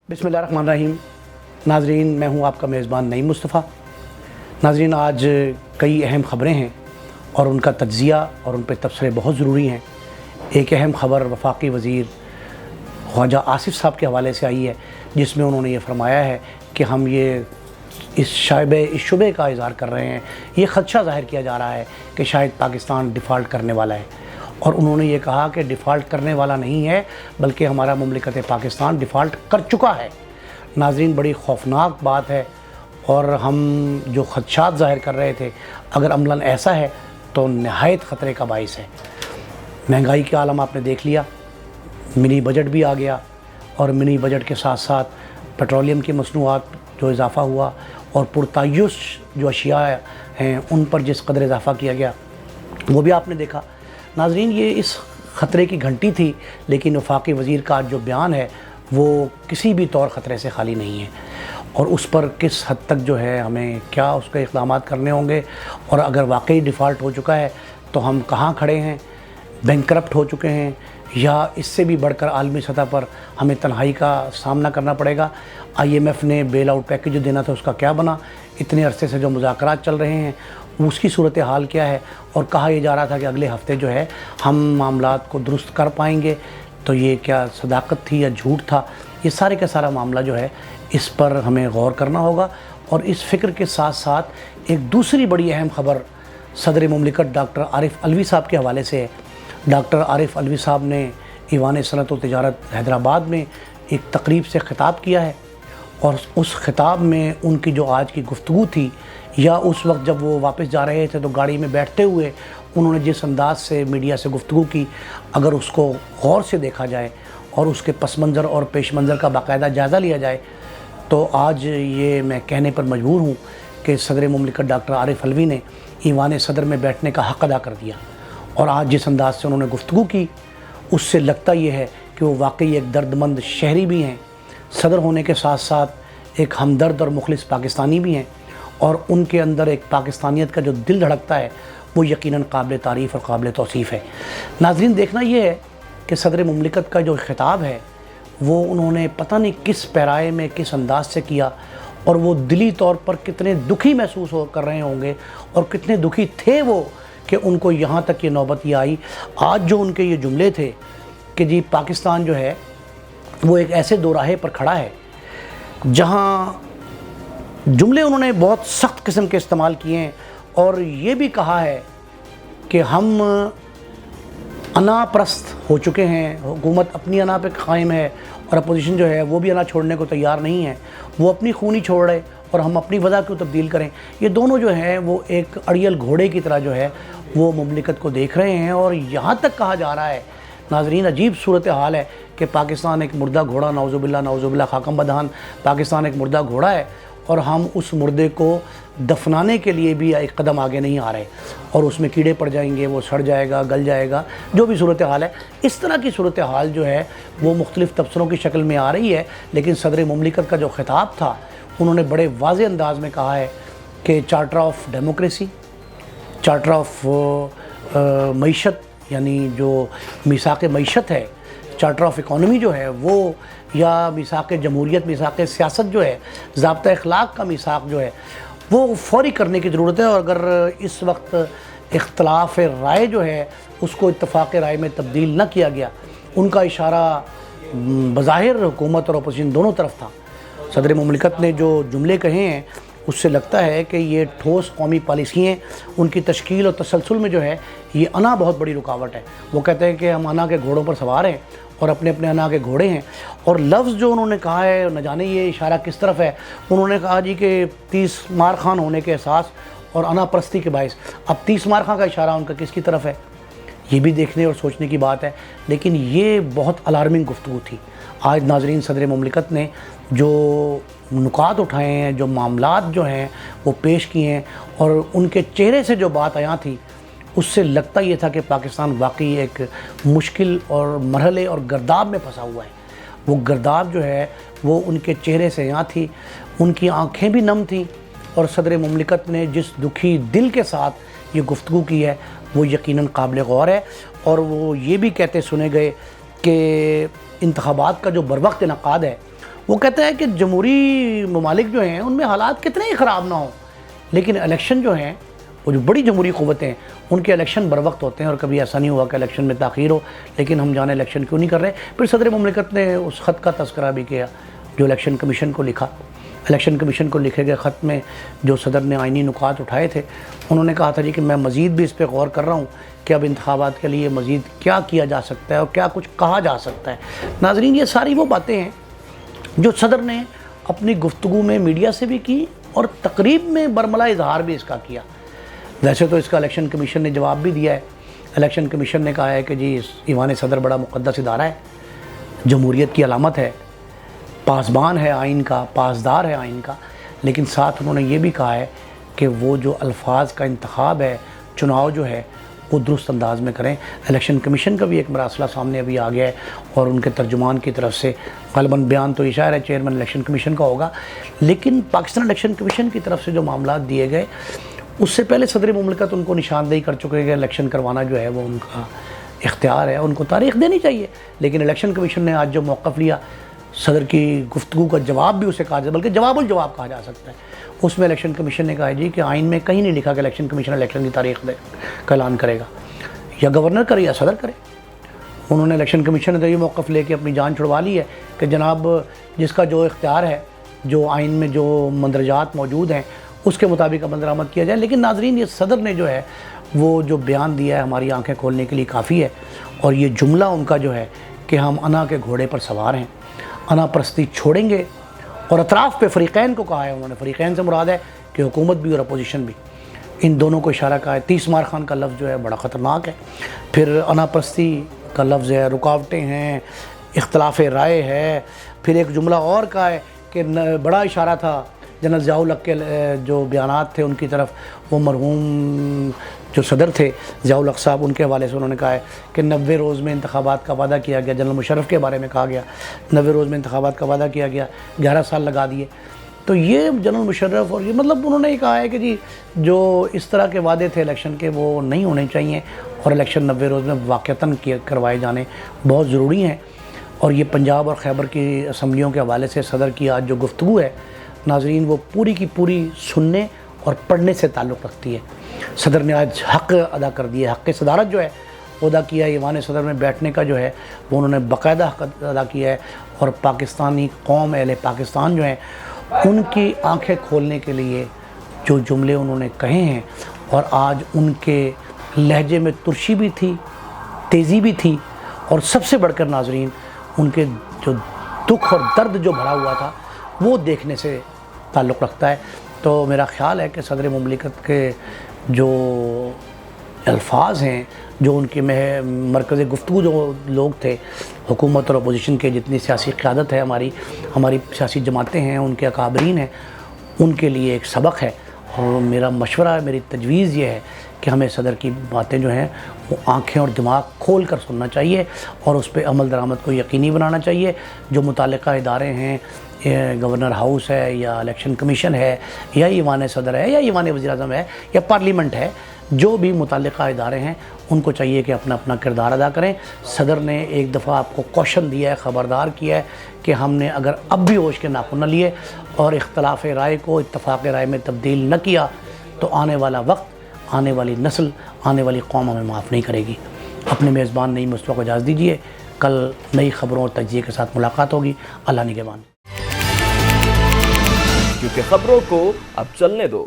बिस्मिल्लाहिर्रहमानिर्रहीम। नाज़रीन, मैं हूं आपका मेज़बान नईम मुस्तफ़ा। नाज़रीन, आज कई अहम ख़बरें हैं और उनका तज्ज़िया और उन पर तबसरे बहुत ज़रूरी हैं। एक अहम ख़बर वफ़ाक़ी वज़ीर ख्वाजा आसिफ़ साहब के हवाले से आई है, जिसमें उन्होंने ये फ़रमाया है कि हम ये इस शुबे का इज़हार कर रहे हैं, ये ख़दशा ज़ाहिर किया जा रहा है कि शायद पाकिस्तान डिफ़ॉल्ट करने वाला है। और उन्होंने ये कहा कि डिफ़ॉल्ट करने वाला नहीं है, बल्कि हमारा मुमलिकत पाकिस्तान डिफ़ॉल्ट कर चुका है। नाज़रीन, बड़ी ख़ौफनाक बात है और हम जो ख़दशात ज़ाहिर कर रहे थे, अगर अमलन ऐसा है तो नहायत ख़तरे का बाइस है। महंगाई के आलम आपने देख लिया, मिनी बजट भी आ गया और मिनी बजट के साथ साथ पेट्रोलियम की मसनूआत जो इजाफ़ा हुआ और पुरतायुश जो अशिया हैं उन पर जिस कदर इजाफ़ा किया गया वो भी आपने देखा। नाज़रीन, ये इस ख़तरे की घंटी थी, लेकिन वफ़ाक़ी वज़ीर का जो बयान है वो किसी भी तौर ख़तरे से खाली नहीं है और उस पर किस हद तक जो है हमें क्या उसके इक़दामात करने होंगे और अगर वाकई डिफ़ॉल्ट हो चुका है तो हम कहाँ खड़े हैं, बैंकरप्ट हो चुके हैं या इससे भी बढ़कर आलमी सतह पर हमें तन्हाई का सामना करना पड़ेगा। IMF ने बेल आउट पैकेज जो देना था उसका क्या बना, इतने अरसे से जो मुज़ाकरात चल रहे हैं उसकी सूरत हाल क्या है, और कहा यह जा रहा था कि अगले हफ़्ते जो है हम मामलात को दुरुस्त कर पाएंगे, तो ये क्या सदाकत थी या झूठ था। ये सारे का सारा मामला जो है इस पर हमें गौर करना होगा। और इस फ़िक्र के साथ साथ एक दूसरी बड़ी अहम ख़बर सदर मुमलिकत डॉक्टर आरिफ अलवी साहब के हवाले से है। डॉक्टर आरिफ अलवी साहब ने ईवान सनअत व तिजारत हैदराबाद में एक तकरीब से ख़िताब किया है और उस ख़िताब में उनकी जो आज की गुफ्तगू थी, या उस वक्त जब वो वापस जा रहे थे तो गाड़ी में बैठते हुए उन्होंने जिस अंदाज से मीडिया से गुफ्तगू की, अगर उसको गौर से देखा जाए और उसके पस मंज़र और पेश मंज़र का बाकायदा जायज़ा लिया जाए तो आज ये मैं कहने पर मजबूर हूँ कि सदर मुमलिकत डॉक्टर आरिफ अलवी ने ईवान सदर में बैठने का हक़ अदा कर दिया। और आज जिस अंदाज से उन्होंने गुफ्तगू की उससे लगता ये है कि वो वाकई एक दर्दमंद शहरी भी हैं, सदर होने के साथ साथ एक हमदर्द और मुखलिस पाकिस्तानी भी हैं, और उनके अंदर एक पाकिस्तानियत का जो दिल धड़कता है वो यकीनन काबिल तारीफ़ और काबिल तौसीफ़ है। नाज़रीन, देखना ये है कि सदर मुमलिकत का जो ख़िताब है वो उन्होंने पता नहीं किस पैराए में किस अंदाज से किया, और वो दिली तौर पर कितने दुखी महसूस कर रहे होंगे और कितने दुखी थे वो कि उनको यहाँ तक ये नौबत ये आई। आज जो उनके ये जुमले थे कि जी पाकिस्तान जो है वो एक ऐसे दोराहे पर खड़ा है जहाँ जुमले उन्होंने बहुत सख्त किस्म के इस्तेमाल किए हैं और ये भी कहा है कि हम अना परस्त हो चुके हैं, हुकूमत अपनी अना पे कायम है और अपोजिशन जो है वो भी अना छोड़ने को तैयार नहीं है, वो अपनी खूनी छोड़ रहे और हम अपनी वजह क्यों तब्दील करें। ये दोनों जो हैं वो एक अड़ियल घोड़े की तरह जो है वो मुमलिकत को देख रहे हैं। और यहाँ तक कहा जा रहा है, नाज़रीन, अजीब सूरत हाल है कि पाकिस्तान एक मुर्दा घोड़ा, नाउज़ुबिल्लाह खाकम बदहान, पाकिस्तान एक मुर्दा घोड़ा है और हम उस मुर्दे को दफनाने के लिए भी एक कदम आगे नहीं आ रहे और उसमें कीड़े पड़ जाएंगे, वो सड़ जाएगा, गल जाएगा, जो भी सूरत हाल है। इस तरह की सूरत हाल जो है वो मुख्तलिफ़ तबसरों की शक्ल में आ रही है। लेकिन सदर मुमलिकत का जो ख़िताब था उन्होंने बड़े वाज़े अंदाज में कहा है कि charter of democracy, charter of मईशत, यानी जो मीसाक़ मईशत है, चार्टर ऑफ इकॉनमी जो है वो, या मीसाक़ जमहूरियत, मीसाक़ सियासत जो है, ज़ाब्ता अखलाक का मीसाक़ जो है वो फ़ौरी करने की ज़रूरत है। और अगर इस वक्त इख्तलाफ राय जो है उसको इत्तफ़ाक़ राय में तब्दील न किया गया, उनका इशारा बज़ाहिर हुकूमत और अपोजिशन दोनों तरफ था। सदर मुमलिकत ने जो जुमले कहे हैं उससे लगता है कि ये ठोस कौमी पॉलिसी हैं, उनकी तश्कील और तसलसल में जो है ये अना बहुत बड़ी रुकावट है। वो कहते हैं कि हम अना के घोड़ों पर सवार हैं और अपने अपने अना के घोड़े हैं। और लफ्ज़ जो उन्होंने कहा है, न जाने ये इशारा किस तरफ है। उन्होंने कहा जी कि 30 मार खान होने के एहसास और अना परस्ती के बायस। अब 30 मार खान का इशारा उनका किसकी तरफ है, ये भी देखने और सोचने की बात है। लेकिन ये बहुत अलार्मिंग गुफ्तगू थी। आज नाज़रीन, सदर मुमलिकत ने जो नुकात उठाए हैं, जो मामलात जो हैं वो पेश किए हैं और उनके चेहरे से जो बात आया थी उससे लगता ये था कि पाकिस्तान वाकई एक मुश्किल और मरहले और गर्दाब में फंसा हुआ है। वो गर्दाब जो है वो उनके चेहरे से यहाँ थी, उनकी आँखें भी नम थीं और सदर मुमलिकत ने जिस दुखी दिल के साथ ये गुफ्तगू की है वो यकीनन काबिल गौर है। और वो ये भी कहते सुने गए कि इंतखाबात का जो बरवक्त इनकाद है وہ کہتا ہے کہ جمہوری ممالک جو ہیں ان میں حالات کتنے ہی خراب نہ ہوں، لیکن الیکشن جو ہیں وہ جو بڑی جمہوری قوتیں ہیں ان کے الیکشن بر وقت ہوتے ہیں، اور کبھی ایسا نہیں ہوا کہ الیکشن میں تاخیر ہو، لیکن ہم جانے الیکشن کیوں نہیں کر رہے۔ پھر صدر مملکت نے اس خط کا تذکرہ بھی کیا جو الیکشن کمیشن کو لکھا۔ الیکشن کمیشن کو لکھے گئے خط میں جو صدر نے آئینی نکات اٹھائے تھے، انہوں نے کہا تھا جی کہ میں مزید بھی اس پہ غور کر رہا ہوں کہ اب انتخابات کے لیے مزید کیا کیا جا سکتا ہے اور کیا کچھ کہا جا سکتا ہے۔ ناظرین، یہ ساری وہ باتیں ہیں جو صدر نے اپنی گفتگو میں میڈیا سے بھی کی اور تقریب میں برملا اظہار بھی اس کا کیا۔ ویسے تو اس کا الیکشن کمیشن نے جواب بھی دیا ہے۔ الیکشن کمیشن نے کہا ہے کہ جی ایوان صدر بڑا مقدس ادارہ ہے، جمہوریت کی علامت ہے، پاسبان ہے آئین کا، پاسدار ہے آئین کا، لیکن ساتھ انہوں نے یہ بھی کہا ہے کہ وہ جو الفاظ کا انتخاب ہے، چناؤ جو ہے وہ درست انداز میں کریں۔ الیکشن کمیشن کا بھی ایک مراسلہ سامنے ابھی آ گیا ہے اور ان کے ترجمان کی طرف سے غالباً بیان تو اشارہ ہے چیئرمین الیکشن کمیشن کا ہوگا، لیکن پاکستان الیکشن کمیشن کی طرف سے جو معاملات دیے گئے اس سے پہلے صدر مملکت ان کو نشاندہی کر چکے کہ الیکشن کروانا جو ہے وہ ان کا اختیار ہے، ان کو تاریخ دینی چاہیے، لیکن الیکشن کمیشن نے آج جو موقف لیا، صدر کی گفتگو کا جواب بھی اسے کہا جائے، بلکہ جواب الجواب کہا جا سکتا ہے، اس میں الیکشن کمیشن نے کہا جی کہ آئین میں کہیں نہیں لکھا کہ الیکشن کمیشن الیکشن کی تاریخ کا اعلان کرے گا، یا گورنر کرے یا صدر کرے۔ انہوں نے الیکشن کمیشن نے تو یہ موقف لے کے اپنی جان چھڑوا لی ہے کہ جناب جس کا جو اختیار ہے، جو آئین میں جو مندرجات موجود ہیں اس کے مطابق عمل درآمد کیا جائے۔ لیکن ناظرین، یہ صدر نے جو ہے وہ جو بیان دیا ہے ہماری آنکھیں کھولنے کے لیے کافی ہے، اور یہ جملہ ان کا جو ہے کہ ہم انا کے گھوڑے پر سوار ہیں، انا پرستی چھوڑیں گے، اور اطراف پہ فریقین کو کہا ہے انہوں نے، فریقین سے مراد ہے کہ حکومت بھی اور اپوزیشن بھی، ان دونوں کو اشارہ کہا ہے۔ 30 مار خان کا لفظ جو ہے بڑا خطرناک ہے۔ پھر انا پرستی کا لفظ ہے، رکاوٹیں ہیں، اختلاف رائے ہے۔ پھر ایک جملہ اور کہا ہے کہ بڑا اشارہ تھا جنرل ضیاء الحق کے جو بیانات تھے ان کی طرف، وہ مرحوم جو صدر تھے ضیاء الحق صاحب، ان کے حوالے سے انہوں نے کہا ہے کہ 90 روز میں انتخابات کا وعدہ کیا گیا، جنرل مشرف کے بارے میں کہا گیا 90 روز میں انتخابات کا وعدہ کیا گیا، 11 سال لگا دیے۔ تو یہ جنرل مشرف اور یہ مطلب انہوں نے یہ کہا ہے کہ جی جو اس طرح کے وعدے تھے الیکشن کے وہ نہیں ہونے چاہیے، اور الیکشن 90 روز میں واقعتاً کروائے جانے بہت ضروری ہیں۔ اور یہ پنجاب اور خیبر کی اسمبلیوں کے حوالے سے صدر کی آج جو گفتگو ہے ناظرین، وہ پوری کی پوری سننے اور پڑھنے سے تعلق رکھتی ہے۔ صدر نے آج حق ادا کر دیا، حق صدارت جو ہے وہ ادا کیا ہے۔ ایوان صدر میں بیٹھنے کا جو ہے وہ انہوں نے باقاعدہ حق ادا کیا ہے، اور پاکستانی قوم، اہل پاکستان جو ہیں ان کی آنکھیں کھولنے کے لیے جو جملے انہوں نے کہے ہیں، اور آج ان کے لہجے میں ترشی بھی تھی، تیزی بھی تھی، اور سب سے بڑھ کر ناظرین ان کے جو دکھ اور درد جو بھرا ہوا تھا وہ دیکھنے سے تعلق رکھتا ہے۔ تو میرا خیال ہے کہ صدر مملکت کے جو الفاظ ہیں، جو ان کی مرکز گفتگو جو لوگ تھے، حکومت اور اپوزیشن کے جتنی سیاسی قیادت ہے، ہماری سیاسی جماعتیں ہیں، ان کے اکابرین ہیں، ان کے لیے ایک سبق ہے۔ اور میرا مشورہ ہے، میری تجویز یہ ہے کہ ہمیں صدر کی باتیں جو ہیں وہ آنکھیں اور دماغ کھول کر سننا چاہیے، اور اس پہ عمل درآمد کو یقینی بنانا چاہیے۔ جو متعلقہ ادارے ہیں، گورنر ہاؤس ہے یا الیکشن کمیشن ہے یا ایوان صدر ہے یا ایوان وزیر اعظم ہے یا پارلیمنٹ ہے، جو بھی متعلقہ ادارے ہیں ان کو چاہیے کہ اپنا اپنا کردار ادا کریں۔ صدر نے ایک دفعہ آپ کو کوشن دیا ہے، خبردار کیا ہے کہ ہم نے اگر اب بھی ہوش کے ناخن نہ لیے اور اختلاف رائے کو اتفاق رائے میں تبدیل نہ کیا تو آنے والا وقت، آنے والی نسل، آنے والی قوم ہمیں معاف نہیں کرے گی۔ اپنے میزبان نئی مصطفیٰ کو اجازت دیجیے، کل نئی خبروں اور تجزیے کے ساتھ ملاقات ہوگی۔ اللہ نگہبان۔ کیونکہ خبروں کو اب چلنے دو۔